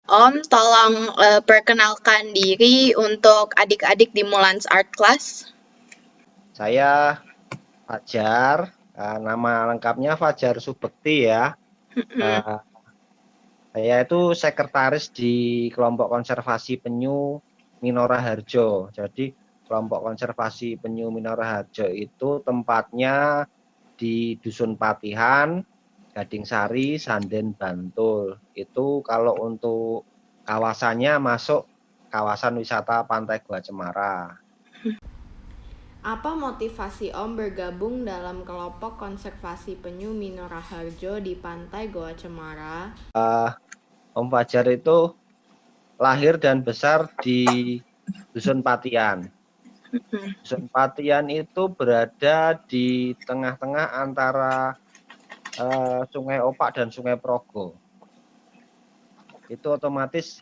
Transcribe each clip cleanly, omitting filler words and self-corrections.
Om, tolong perkenalkan diri untuk adik-adik di Mulans Art Class. Saya Fajar, nama lengkapnya Fajar Subekti ya. Mm-mm. Saya itu sekretaris di kelompok konservasi penyu Minora Harjo. Jadi kelompok konservasi penyu Minora Harjo itu tempatnya di Dusun Patihan, Gading Sari, Sanden, Bantul. Itu kalau untuk kawasannya masuk kawasan wisata Pantai Gua Cemara. Apa motivasi Om bergabung dalam kelompok konservasi penyu Minora Harjo di Pantai Goa Cemara? Om Fajar itu lahir dan besar di Dusun Patian. Dusun Patian itu berada di tengah-tengah antara Sungai Opak dan Sungai Progo. Itu otomatis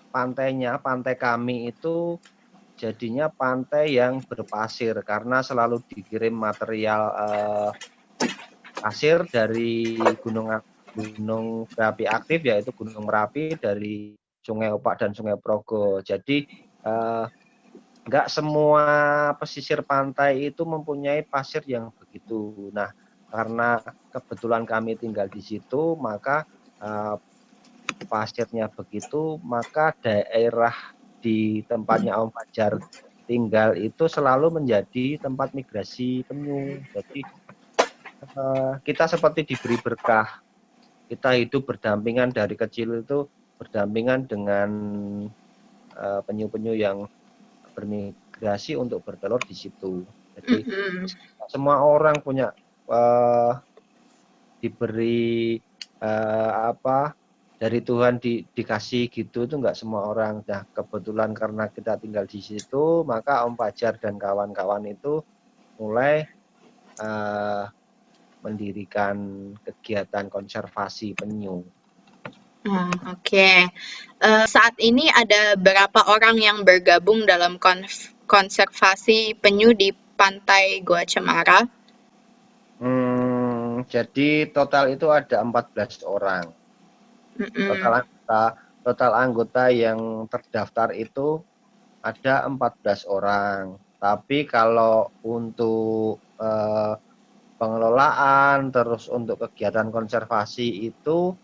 pantai kami itu jadinya pantai yang berpasir karena selalu dikirim material pasir dari gunung berapi aktif, yaitu Gunung Merapi, dari Sungai Opak dan Sungai Progo. Jadi nggak semua pesisir pantai itu mempunyai pasir yang begitu. Nah, karena kebetulan kami tinggal di situ, maka pasirnya begitu, maka daerah di tempatnya Om Fajar tinggal itu selalu menjadi tempat migrasi penyu. Jadi kita seperti diberi berkah. Kita hidup berdampingan dari kecil itu berdampingan dengan penyu-penyu yang bermigrasi untuk bertelur di situ. Jadi semua orang punya diberi dari Tuhan dikasih gitu, itu enggak semua orang. Nah, kebetulan karena kita tinggal di situ, maka Om Fajar dan kawan-kawan itu mulai mendirikan kegiatan konservasi penyu. Oke. Saat ini ada berapa orang yang bergabung dalam konservasi penyu di Pantai Goa Cemara? Jadi total itu ada 14 orang. Total anggota yang terdaftar itu ada 14 orang. Tapi kalau untuk pengelolaan, terus untuk kegiatan konservasi itu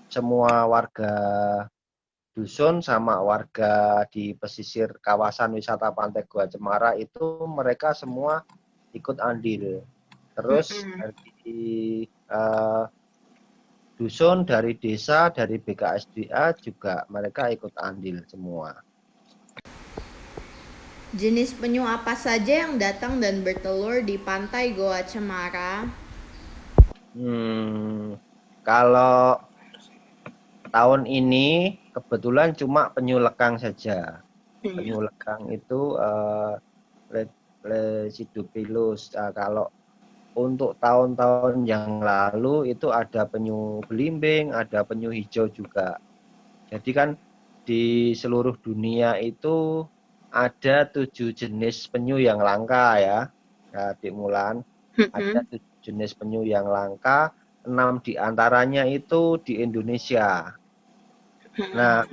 semua warga dusun sama warga di pesisir kawasan wisata Pantai Gua Cemara itu mereka semua ikut andil. Terus dari dusun, dari desa, dari BKSDA juga mereka ikut andil semua. Jenis penyu apa saja yang datang dan bertelur di Pantai Goa Cemara? Kalau tahun ini kebetulan cuma penyu lekang saja. Penyu lekang itu Lecidopilus. Kalau untuk tahun-tahun yang lalu itu ada penyu belimbing, ada penyu hijau juga. Jadi kan di seluruh dunia itu ada 7 jenis penyu yang langka ya, Dik Mulan. Ada 7 jenis penyu yang langka, 6 diantaranya itu di Indonesia. Nah,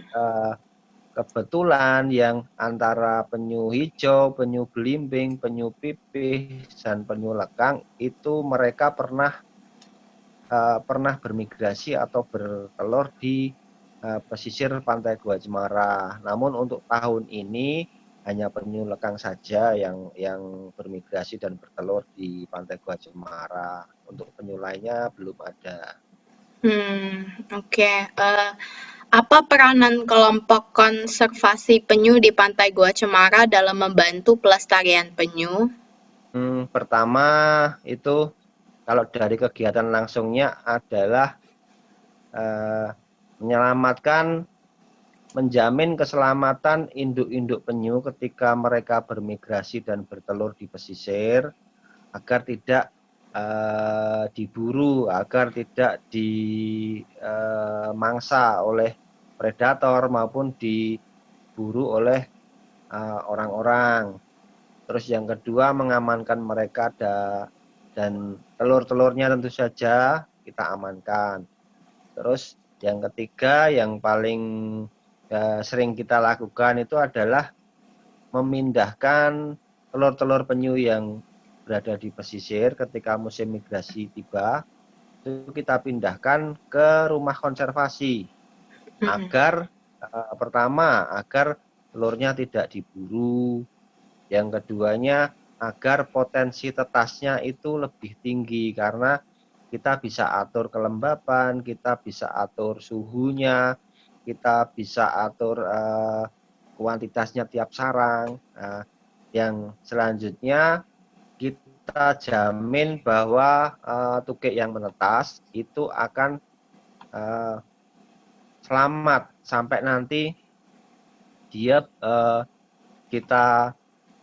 kebetulan yang antara penyu hijau, penyu belimbing, penyu pipih, dan penyu lekang itu mereka pernah bermigrasi atau bertelur di pesisir Pantai Gua Cemara. Namun untuk tahun ini hanya penyu lekang saja yang bermigrasi dan bertelur di Pantai Gua Cemara. Untuk penyu lainnya belum ada. Oke. Apa peranan kelompok konservasi penyu di Pantai Goa Cemara dalam membantu pelestarian penyu? Pertama itu kalau dari kegiatan langsungnya adalah menyelamatkan, menjamin keselamatan induk-induk penyu ketika mereka bermigrasi dan bertelur di pesisir, agar tidak diburu, agar tidak dimangsa oleh predator maupun diburu oleh orang-orang. Terus yang kedua, mengamankan mereka dan telur-telurnya tentu saja kita amankan. Terus Yang ketiga, yang paling sering kita lakukan itu adalah memindahkan telur-telur penyu yang berada di pesisir ketika musim migrasi tiba, itu kita pindahkan ke rumah konservasi agar pertama agar telurnya tidak diburu, yang keduanya agar potensi tetasnya itu lebih tinggi karena kita bisa atur kelembapan, kita bisa atur suhunya, kita bisa atur kuantitasnya tiap sarang. Nah, yang selanjutnya kita jamin bahwa tukik yang menetas itu akan selamat sampai nanti dia kita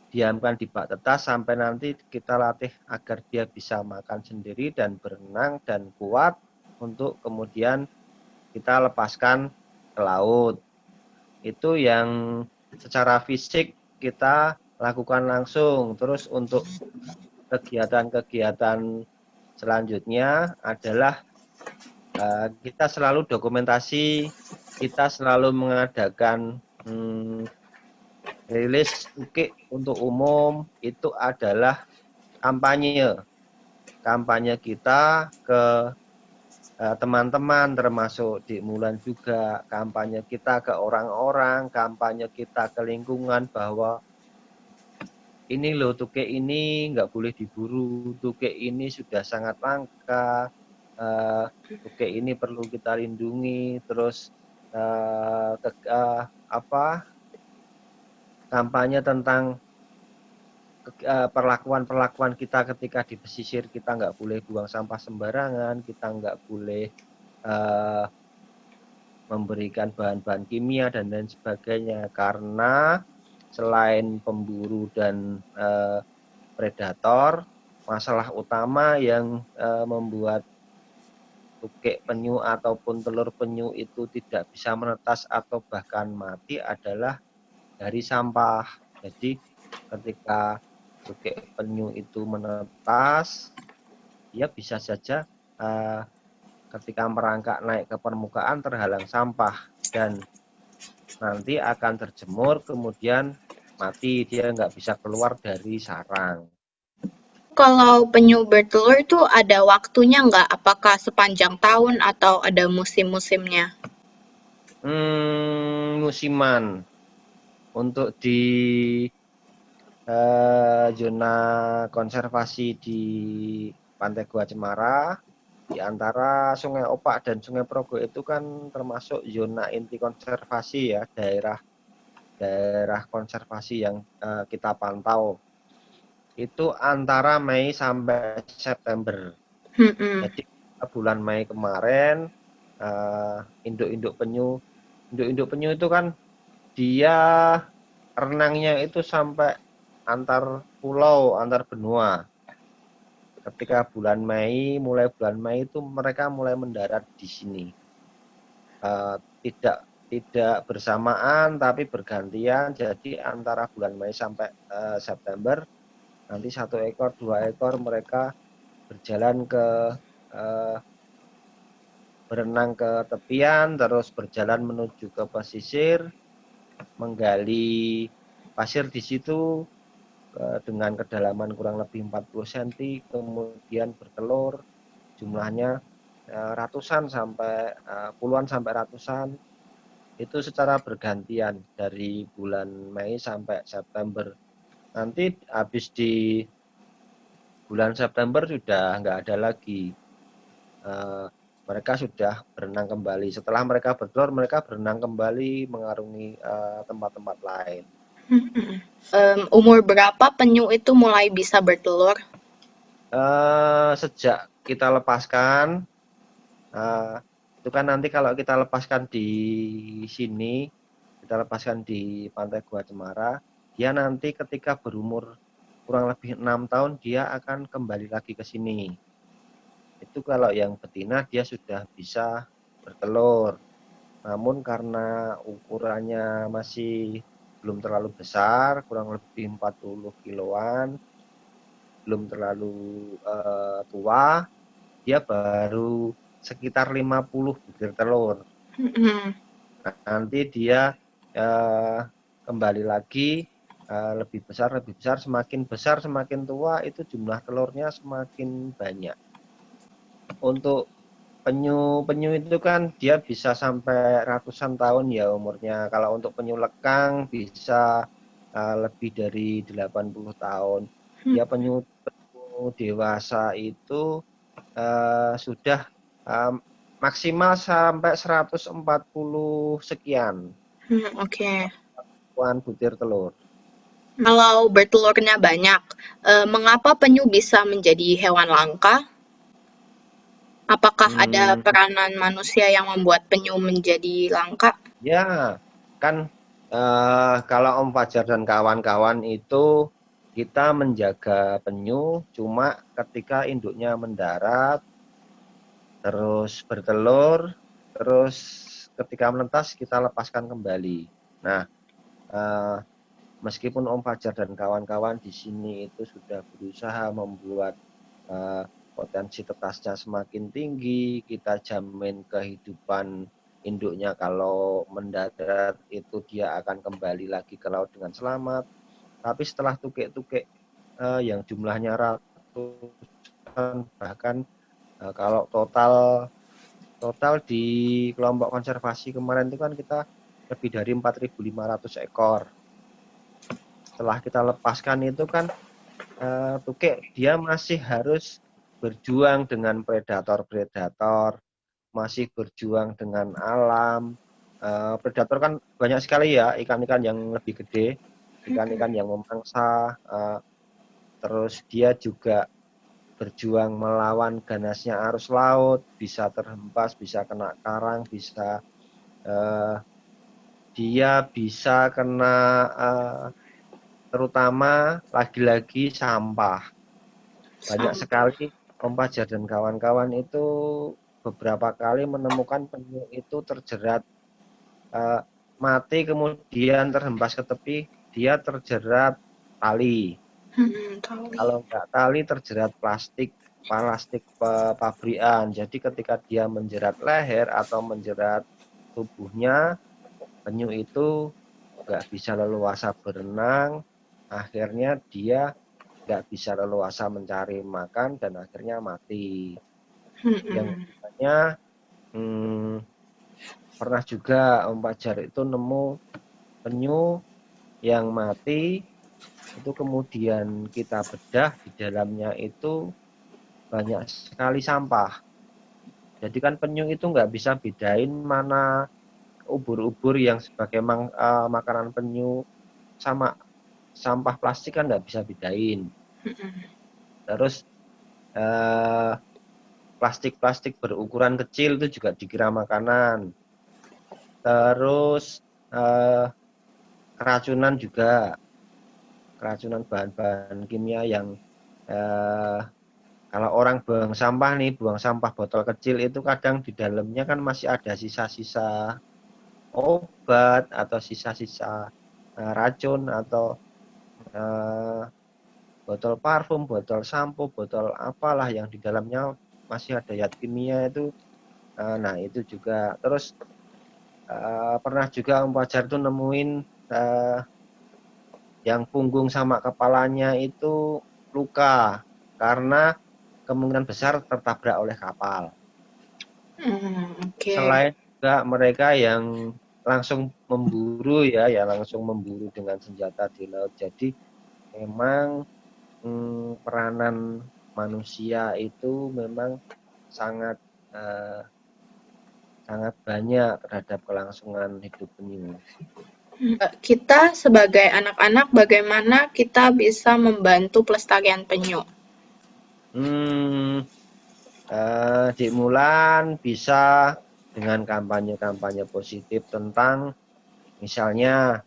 diamkan di bak tetas sampai nanti kita latih agar dia bisa makan sendiri dan berenang dan kuat untuk kemudian kita lepaskan ke laut. Itu yang secara fisik kita lakukan langsung. Terus untuk kegiatan-kegiatan selanjutnya adalah kita selalu dokumentasi, kita selalu mengadakan rilis tukik untuk umum, itu adalah kampanye kita ke teman-teman termasuk di Mulan juga, kampanye kita ke orang-orang, kampanye kita ke lingkungan bahwa ini loh tukik ini nggak boleh diburu, tukik ini sudah sangat langka, tukik ini perlu kita lindungi, terus kampanye tentang perlakuan kita ketika di pesisir, kita nggak boleh buang sampah sembarangan, kita nggak boleh memberikan bahan-bahan kimia dan lain sebagainya, karena selain pemburu dan predator, masalah utama yang membuat tukik penyu ataupun telur penyu itu tidak bisa menetas atau bahkan mati adalah dari sampah. Jadi ketika tukik penyu itu menetas, dia bisa saja ketika merangkak naik ke permukaan terhalang sampah dan nanti akan terjemur kemudian mati, dia nggak bisa keluar dari sarang. Kalau penyu bertelur itu ada waktunya nggak? Apakah sepanjang tahun atau ada musim-musimnya? Musiman. Untuk di zona konservasi di Pantai Gua Cemara, di antara Sungai Opak dan Sungai Progo itu kan termasuk zona inti konservasi ya, daerah konservasi yang kita pantau. Itu antara Mei sampai September. Jadi bulan Mei kemarin induk-induk penyu itu kan dia renangnya itu sampai antar pulau, antar benua. Ketika mulai bulan Mei itu mereka mulai mendarat di sini. Tidak bersamaan tapi bergantian. Jadi antara bulan Mei sampai September nanti 1 ekor, 2 ekor mereka berjalan berenang ke tepian, terus berjalan menuju ke pesisir, menggali pasir di situ dengan kedalaman kurang lebih 40 cm, kemudian bertelur, jumlahnya ratusan sampai puluhan sampai ratusan, itu secara bergantian dari bulan Mei sampai September. Nanti habis di bulan September sudah nggak ada lagi. Mereka sudah berenang kembali. Setelah mereka bertelur, mereka berenang kembali mengarungi tempat-tempat lain. Umur berapa penyu itu mulai bisa bertelur? Sejak kita lepaskan, itu kan nanti kalau kita lepaskan di sini, kita lepaskan di Pantai Gua Cemara, dia nanti ketika berumur kurang lebih 6 tahun, dia akan kembali lagi ke sini. Itu kalau yang betina dia sudah bisa bertelur. Namun karena ukurannya masih belum terlalu besar, kurang lebih 40 kiloan, belum terlalu tua, dia baru sekitar 50 butir telur. Mm-mm. Nanti dia eh, kembali lagi lebih besar, semakin besar semakin tua itu jumlah telurnya semakin banyak. Untuk penyu itu kan dia bisa sampai ratusan tahun ya umurnya. Kalau untuk penyu lekang bisa lebih dari 80 tahun. Dia penyu dewasa itu sudah maksimal sampai 140 sekian Oke. butir telur. Kalau bertelurnya banyak, mengapa penyu bisa menjadi hewan langka? Apakah ada Hmm, peranan manusia yang membuat penyu menjadi langka? ya kan kalau Om Fajar dan kawan-kawan itu kita menjaga penyu cuma ketika induknya mendarat terus bertelur terus ketika menetas kita lepaskan kembali. Nah, eh, meskipun Om Fajar dan kawan-kawan di sini itu sudah berusaha membuat potensi tetasnya semakin tinggi, kita jamin kehidupan induknya kalau mendarat itu dia akan kembali lagi ke laut dengan selamat. Tapi setelah tukik-tukik yang jumlahnya ratusan bahkan kalau total di kelompok konservasi kemarin itu kan kita lebih dari 4.500 ekor. Setelah kita lepaskan itu kan tukik dia masih harus berjuang dengan predator-predator, masih berjuang dengan alam. Predator kan banyak sekali ya, ikan-ikan yang lebih gede, ikan-ikan yang memangsa, terus dia juga berjuang melawan ganasnya arus laut, bisa terhempas, bisa kena karang, bisa dia bisa kena terutama lagi-lagi sampah. Banyak sekali Om Fajar dan kawan-kawan itu beberapa kali menemukan penyu itu terjerat mati kemudian terhempas ke tepi, dia terjerat tali. Tali. Kalau nggak tali terjerat plastik pabrikan. Jadi ketika dia menjerat leher atau menjerat tubuhnya, penyu itu nggak bisa leluasa berenang, akhirnya dia nggak bisa leluasa mencari makan dan akhirnya mati. Yang namanya pernah juga Om Fajar itu nemu penyu yang mati itu kemudian kita bedah di dalamnya itu banyak sekali sampah. Jadi kan penyu itu nggak bisa bedain mana ubur-ubur yang sebagai makanan penyu sama sampah plastik kan nggak bisa bedain. Terus plastik-plastik berukuran kecil itu juga dikira makanan. Terus keracunan juga, keracunan bahan-bahan kimia yang kalau orang buang sampah nih, buang sampah botol kecil itu kadang di dalamnya kan masih ada sisa-sisa obat atau sisa-sisa racun atau botol parfum, botol sampo, botol apalah yang di dalamnya masih ada zat kimia itu. Nah itu juga. Terus pernah juga Om Fajar tuh nemuin yang punggung sama kepalanya itu luka karena kemungkinan besar tertabrak oleh kapal. Oke. Selain juga mereka yang langsung memburu ya langsung memburu dengan senjata di laut. Jadi memang peranan manusia itu memang sangat sangat banyak terhadap kelangsungan hidup penyu. Kita sebagai anak-anak, bagaimana kita bisa membantu pelestarian penyu? Dik Mulan bisa dengan kampanye-kampanye positif tentang misalnya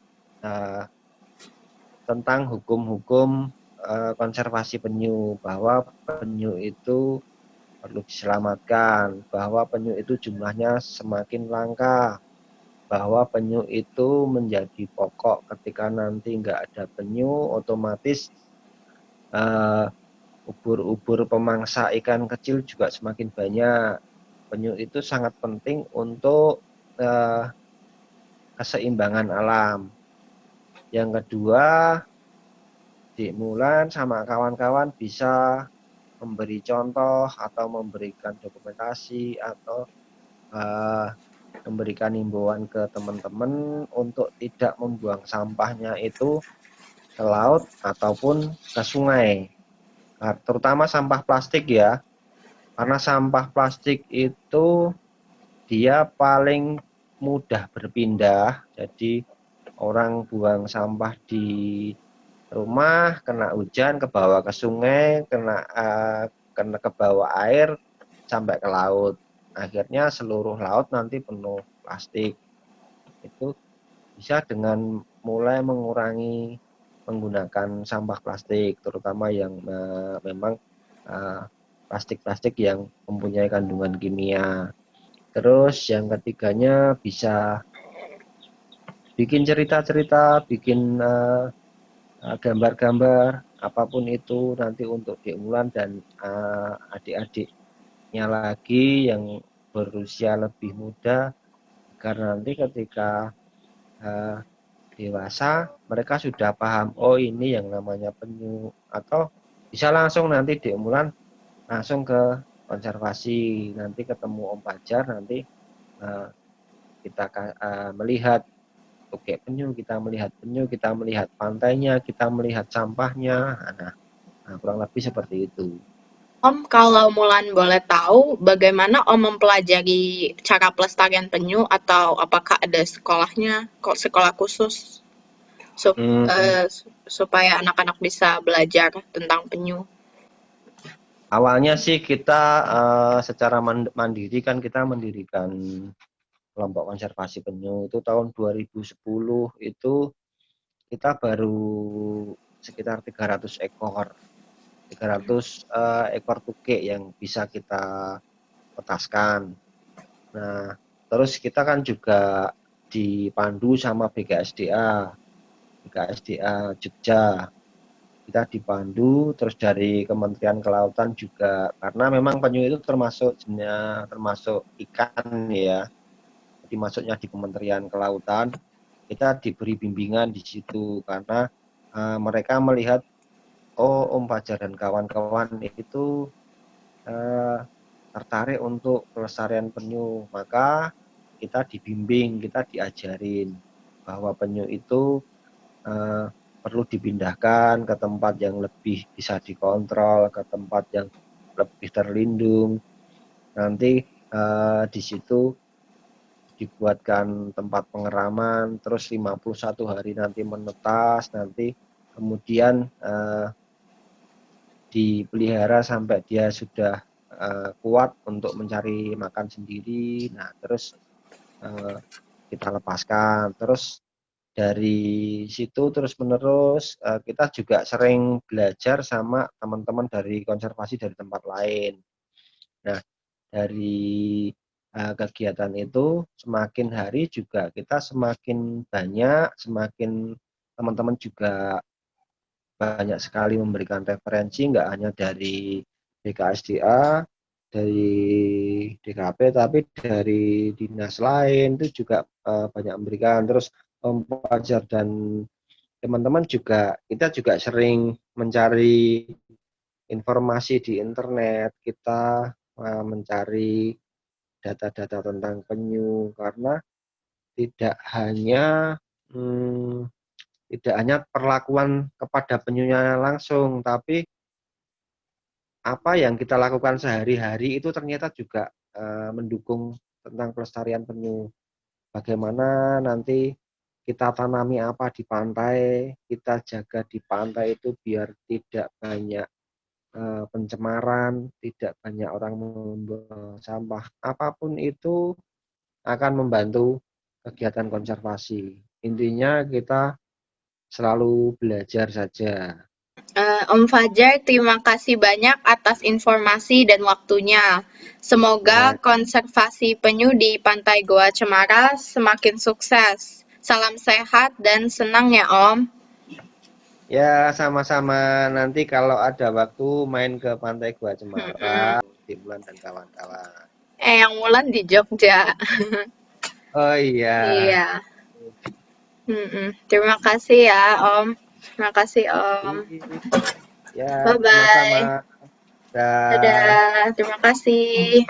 tentang hukum-hukum konservasi penyu, bahwa penyu itu perlu diselamatkan, bahwa penyu itu jumlahnya semakin langka, bahwa penyu itu menjadi pokok ketika nanti nggak ada penyu, otomatis ubur-ubur pemangsa ikan kecil juga semakin banyak. Penyu itu sangat penting untuk keseimbangan alam. Yang kedua, Dik Mulan sama kawan-kawan bisa memberi contoh atau memberikan dokumentasi atau memberikan himbauan ke teman-teman untuk tidak membuang sampahnya itu ke laut ataupun ke sungai. Nah, terutama sampah plastik ya, karena sampah plastik itu dia paling mudah berpindah. Jadi orang buang sampah di rumah, kena hujan, ke bawah ke sungai, kena ke bawah air sampai ke laut. Akhirnya seluruh laut nanti penuh plastik. Itu bisa dengan mulai mengurangi menggunakan sampah plastik, terutama yang memang plastik-plastik yang mempunyai kandungan kimia. Terus yang ketiganya bisa bikin cerita-cerita, bikin gambar-gambar, apapun itu nanti untuk Dik Mulan dan adik-adiknya lagi yang berusia lebih muda, karena nanti ketika dewasa mereka sudah paham, oh ini yang namanya penyu, atau bisa langsung nanti Dik Mulan langsung ke konservasi, nanti ketemu Om Fajar, nanti kita melihat oke penyu, kita melihat pantainya, kita melihat sampahnya. Nah, kurang lebih seperti itu. Om, kalau Mulan boleh tahu, bagaimana Om mempelajari cara pelestarian penyu atau apakah ada sekolahnya, sekolah khusus supaya anak-anak bisa belajar tentang penyu? Awalnya sih kita secara mandiri kan kita mendirikan kelompok konservasi penyu itu tahun 2010, itu kita baru sekitar 300 ekor tukik yang bisa kita petaskan. Nah, terus kita kan juga dipandu sama BKSDA Jogja. Kita dipandu, terus dari Kementerian Kelautan juga, karena memang penyu itu termasuk ikan ya. Jadi masuknya di Kementerian Kelautan, kita diberi bimbingan di situ karena mereka melihat oh Om Fajar dan kawan-kawan itu tertarik untuk pelestarian penyu, maka kita dibimbing, kita diajarin bahwa penyu itu perlu dipindahkan ke tempat yang lebih bisa dikontrol, ke tempat yang lebih terlindung. Nanti di situ dibuatkan tempat pengeraman, terus 51 hari nanti menetas, nanti kemudian dipelihara sampai dia sudah kuat untuk mencari makan sendiri. Nah, terus kita lepaskan. Terus dari situ terus-menerus kita juga sering belajar sama teman-teman dari konservasi dari tempat lain. Nah, dari kegiatan itu semakin hari juga kita semakin banyak, semakin teman-teman juga banyak sekali memberikan referensi, nggak hanya dari BKSDA, dari DKP, tapi dari dinas lain itu juga banyak memberikan. Terus Om Fajar dan teman-teman juga, kita juga sering mencari informasi di internet, kita mencari data-data tentang penyu, karena tidak hanya perlakuan kepada penyunya langsung, tapi apa yang kita lakukan sehari-hari itu ternyata juga mendukung tentang pelestarian penyu. Bagaimana nanti kita tanami apa di pantai, kita jaga di pantai itu biar tidak banyak pencemaran, tidak banyak orang membuang sampah. Apapun itu akan membantu kegiatan konservasi. Intinya kita selalu belajar saja. Om Fajar, terima kasih banyak atas informasi dan waktunya. Semoga konservasi penyu di Pantai Goa Cemara semakin sukses. Salam sehat dan senang ya Om. Ya, sama-sama. Nanti kalau ada waktu main ke Pantai Goa Cemara, Dik Mulan dan kawan-kawan. Yang Mulan di Jogja. Oh iya. Iya. Terima kasih ya, Om. Terima kasih, Om. Ya, Bye-bye. sama-sama. Dah. Dadah. Terima kasih.